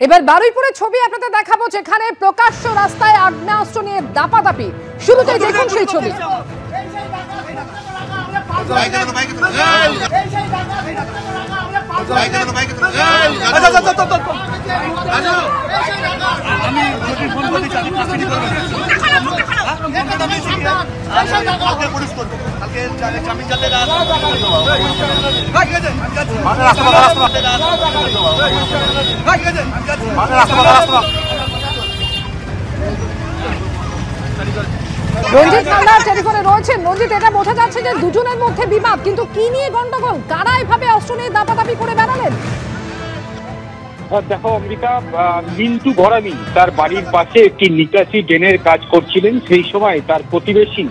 এবার বারুইপুরের ছবি আপনাদের দেখাবো, যেখানে প্রকাশ্য রাস্তায় আগ্নেয়াস্ত্র নিয়ে দাপাদাপি। শুরুতেই দেখুন সেই ছবি। রঞ্জিত মালদার টেলিফোনে রয়েছেন। রঞ্জিত, এটা বোঝা যাচ্ছে যে দুজনের মধ্যে বিবাদ, কিন্তু কি নিয়ে গন্ডগোল? কারা এভাবে অস্ত্র নিয়ে দাপাদাপি করে বেড়ালেন? দেখো অমৃতা, মিন্টু ঘরামি তার বাড়ির পাশে একটি নিকাশি ড্রেনের কাজ করছিলেন। সেই সময় তার প্রতিবেশী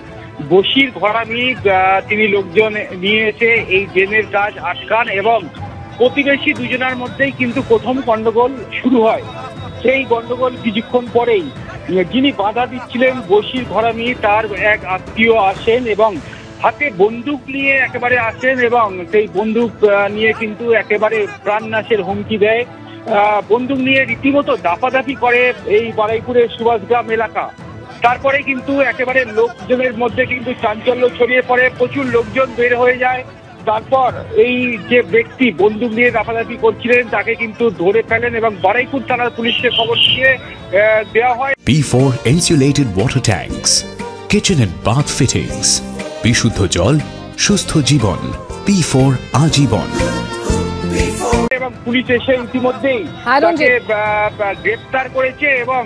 বশির ঘরামি তিনি লোকজন নিয়ে এসে এই ড্রেনের কাজ আটকান এবং প্রতিবেশী দুজনের মধ্যেই কিন্তু প্রথম গন্ডগোল শুরু হয়। সেই গন্ডগোল কিছুক্ষণ পরেই যিনি বাধা দিচ্ছিলেন বশির ঘরামি, তার এক আত্মীয় আসেন এবং হাতে বন্দুক নিয়ে একেবারে আসেন এবং সেই বন্দুক নিয়ে কিন্তু একেবারে প্রাণনাশের হুমকি দেয়। বন্দুক নিয়ে রীতিমতো দাপাদাপি করে এই বারুইপুরের সুভাষগ্রাম এলাকা। তারপরে কিন্তু একেবারে লোকজনের মধ্যে কিন্তু চাঞ্চল্য ছড়িয়ে পড়ে, প্রচুর লোকজন বের হয়ে যায়। তারপর এই যে ব্যক্তি বন্দুক নিয়ে দাপাদাপি করছিলেন তাকে কিন্তু ধরে ফেলেন এবং বারুইপুর থানার পুলিশকে খবর দিয়ে দেওয়া হয়। P4 insulated water tanks, kitchen and bath fittings, বিশুদ্ধ জল, সুস্থ জীবন, P4 আজীবন। এবং পুলিশ এসে ইতিমধ্যেই তাকে গ্রেফতার করেছে এবং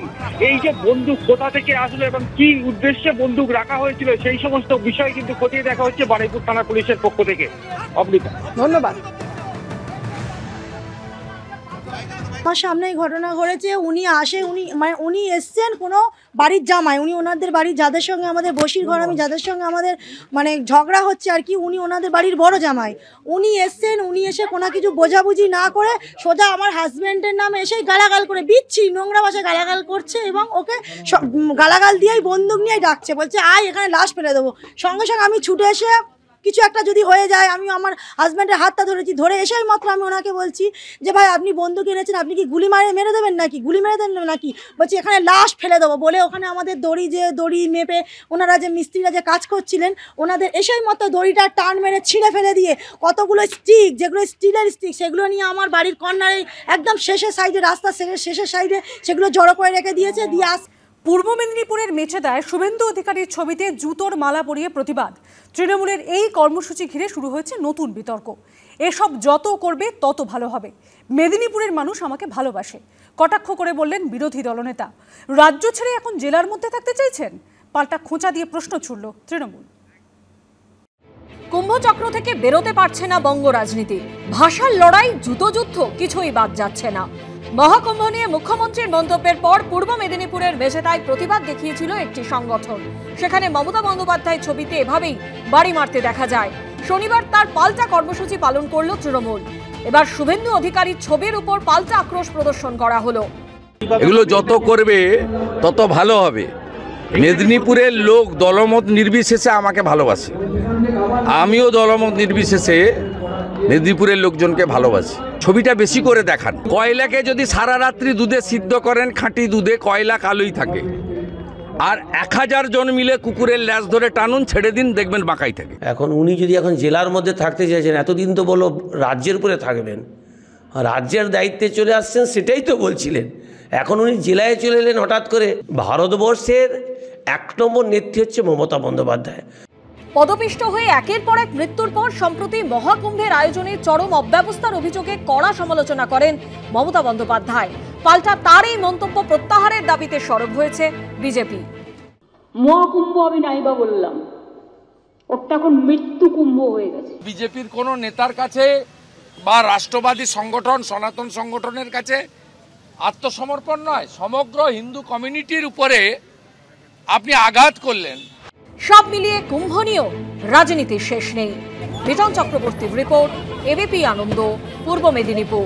এই যে বন্দুক কোথা থেকে আসলো এবং কি উদ্দেশ্যে বন্দুক রাখা হয়েছিল সেই সমস্ত বিষয় কিন্তু খতিয়ে দেখা হচ্ছে বারুইপুর থানা পুলিশের পক্ষ থেকে। অমৃতা, ধন্যবাদ। আমার সামনেই ঘটনা ঘটেছে। উনি এসছেন কোনো বাড়ির জামাই, উনি ওনাদের বাড়ির যাদের সঙ্গে আমাদের বশির ঘরামি, যাদের সঙ্গে আমাদের ঝগড়া হচ্ছে আর কি, উনি ওনাদের বাড়ির বড় জামাই। উনি এসছেন, উনি এসে কোনো কিছু বোঝাবুঝি না করে সোজা আমার হাজব্যান্ডের নামে এসেই গালাগাল করে, বিচ্ছি নোংরা ভাষায় গালাগাল করছে এবং ওকে গালাগাল দিয়েই বন্দুক নিয়েই ডাকছে, বলছে আয় এখানে লাশ ফেলে দেবো। সঙ্গে সঙ্গে আমি ছুটে এসে কিছু একটা যদি হয়ে যায়, আমি আমার হাজব্যান্ডের হাতটা ধরেছি, ধরে এসেই মাত্র আমি ওনাকে বলছি যে ভাই আপনি বন্দুক এনেছেন, আপনি কি গুলি মেরে দেবেন নাকি, গুলি মেরে দেবেন নাকি? বলছি এখানে লাশ ফেলে দেবো বলে ওখানে আমাদের দড়ি মেপে ওনারা যে মিস্ত্রিরা যে কাজ করছিলেন ওনাদের এসেই মাত্র দড়িটা টান মেরে ছিঁড়ে ফেলে দিয়ে কতগুলো স্টিক, যেগুলো স্টিলের স্টিক, সেগুলো নিয়ে আমার বাড়ির কর্নারে একদম শেষের সাইডে, রাস্তার শেষের সাইডে সেগুলো জড়ো করে রেখে দিয়েছে। দিয়ে পূর্ব মেদিনীপুরের মেচেদায় শুভেন্দু অধিকারীর ছবিতে জুতোর মালা পরিয়ে প্রতিবাদ। তৃণমূলের এই কর্মসূচি ঘিরে শুরু হয়েছে নতুন বিতর্ক। এসব যত করবে তত ভালো হবে, মেদিনীপুরের মানুষ আমাকে ভালোবাসে, কটাক্ষ করে বললেন বিরোধী দলনেতা। রাজ্য ছেড়ে এখন জেলার মধ্যে থাকতে চাইছেন? পাল্টা খোঁচা দিয়ে প্রশ্ন ছুড়ল তৃণমূল। কুম্ভচক্র থেকে বেরোতে পারছে না বঙ্গ রাজনীতি। ভাষার লড়াই, জুতো যুদ্ধ, কিছুই বাদ যাচ্ছে না। মহাকুম্ভ নিয়ে মুখ্যমন্ত্রীর মন্তব্যের পর পূর্ব মেদিনীপুরের মেচেদায় প্রতিবাদ দেখিয়েছিল একটি সংগঠন। সেখানে মমতা বন্দ্যোপাধ্যায় ছবিতে এভাবেই বাড়ি মারতে দেখা যায়। শনিবার তার পাল্টা কর্মসূচি পালন করল তৃণমূল। এবার শুভেন্দু অধিকারীর ছবির উপর পাল্টা আক্রোশ প্রদর্শন করা হলো। এগুলো যত করবে তত ভালো হবে। মেদিনীপুরের লোক দলমত নির্বিশেষে আমাকে ভালোবাসে, আমিও দলমত নির্বিশেষে মেদিনীপুরের লোকজনকে ভালোবাসি। ছবিটা বেশি করে দেখান। কয়লাকে যদি সারা রাত্রি দুধে সিদ্ধ করেন, খাঁটি দুধে কয়লা কালোই থাকে। আর 1000 জন মিলে কুকুরের ল্যাজ ধরে টানুন, ছেড়ে দিন, দেখবেন বাঁকাই থাকে। এখন উনি যদি এখন জেলার মধ্যে থাকতে চাইছেন, এতদিন তো বলো রাজ্যের উপরে থাকবেন, রাজ্যের দায়িত্বে চলে আসছেন, সেটাই তো বলছিলেন। এখন উনি জেলায় চলে এলেন হঠাৎ করে। ভারতবর্ষের 1 নম্বর নেত্রী হচ্ছে মমতা বন্দ্যোপাধ্যায়। পদপিষ্ট হয়ে একের পর এক মৃত্যুর পর সম্প্রতি মহাকুম্ভের আয়োজনে চরম অব্যবস্থার অভিযোগে কড়া সমালোচনা করেন মমতা বন্দ্যোপাধ্যায়। পাল্টা তার এই মন্তব্য প্রত্যাহারের দাবিতে সরব হয়েছে বিজেপি। মহাকুম্ভ আমি নাইবা বললাম, ওটা এখন মৃত্যু কুম্ভ হয়ে গেছে। বিজেপির কোন নেতার কাছে বা রাষ্ট্রবাদী সংগঠন, সনাতন সংগঠনের কাছে আত্মসমর্পণ নয়, সমগ্র হিন্দু কমিউনিটির উপরে আপনি আঘাত করলেন। সব মিলিয়ে কুম্ভ নিয়েও রাজনীতির শেষ নেই। মিঠুন চক্রবর্তীর রিপোর্ট, এবিপি আনন্দ, পূর্ব মেদিনীপুর।